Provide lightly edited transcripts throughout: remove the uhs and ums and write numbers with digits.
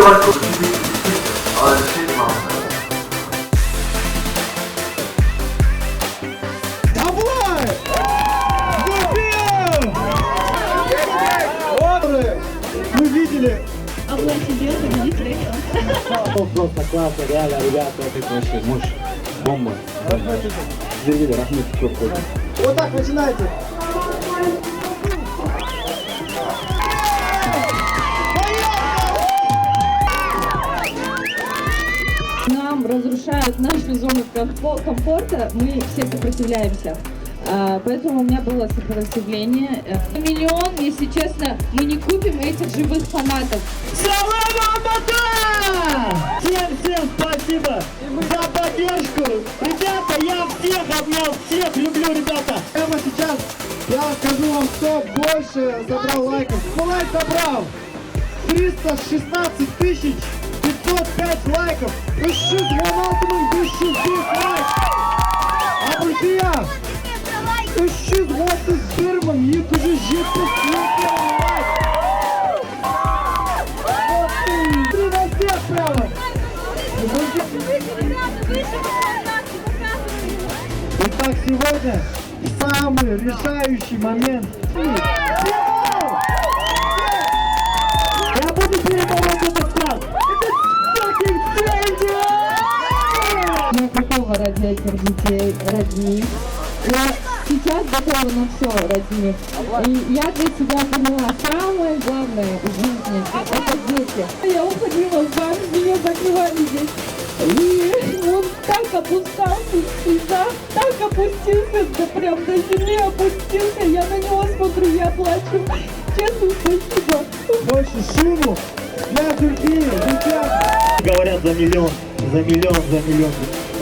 başka bir şey alışayım. Давай! Забил! Вот мы видели. А вы сидел, видите, выиграл. Просто классно, реально, ребята. Это вообще мощь, бомба. Видели, Рахмет все входит. Вот так начинайте. Нам разрушают нашу зону комфорта, мы все сопротивляемся. Поэтому у меня было сопротивление. Миллион, если честно, мы не купим этих живых фанатов. Всем спасибо за поддержку. Ребята, я всех обнял, всех люблю, ребята. Прямо сейчас я скажу вам, кто больше забрал лайков. Кто лайк забрал? 316 505 лайков. Üşüz Ronaldo'nun 501 лайк. А друзья, 331 270 лайк. На всех прямо. Итак, сегодня самый решающий момент. Я буду перебороть этот страх. Это fucking crazy! Я готова ради этих детей, ради них. Я сейчас готова на все ради них. И я для себя поняла, самое главное в жизни — это дети. Я уходила в бар, меня закрывали здесь. И он так опускался в слезах, так опустился, да прям до земли опустился. Я на него смотрю, я плачу. Честно, спасибо. Больше шуму для Турции, друзья. Говорят за миллион, за миллион, за миллион.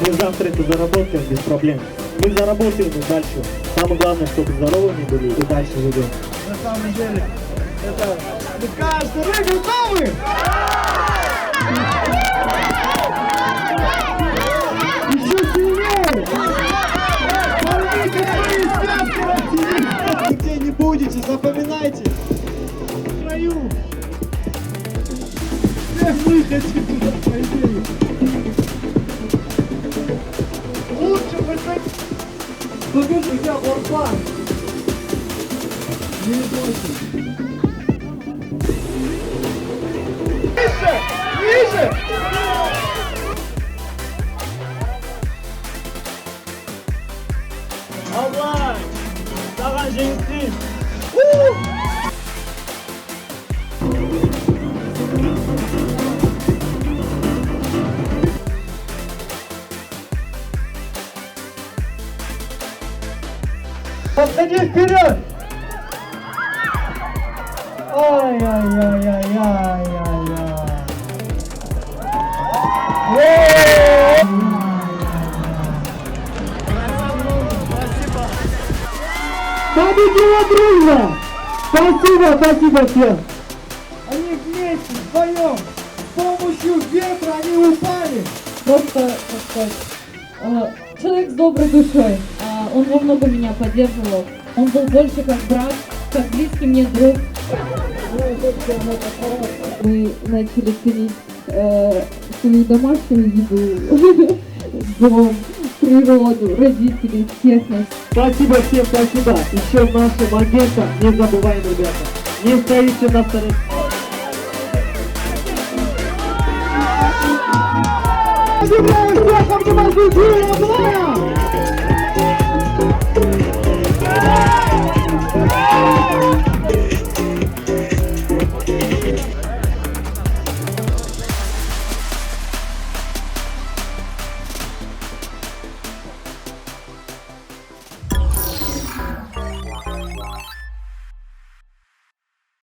Мы завтра это заработаем без проблем. Мы заработаем и дальше. Самое главное, чтобы здоровыми были и дальше живем. На самом деле, это мы каждый вы готовы? Еще сильнее! Порвите свои связки! Где не будете, запоминайте! В краю! Все мы хотим туда, по идее! Лучше бы так... Покажи, я Орфан! Не бойся! Ниже! Ниже! Аллах! Саған жеңістер! Подходи вперед! Победила дружба! Спасибо, спасибо всем! Они вместе, вдвоем, с помощью ветра они упали! Просто, так сказать, человек с доброй душой. Он во многом меня поддерживал. Он был больше как брат, как близкий мне друг. Мы начали ценить домашнюю еду, дом, природу, родителей, всех нас. Спасибо всем, спасибо! Еще нашим агентам не забываем, ребята! Не стоите на стороне! Поздравляю всех, кто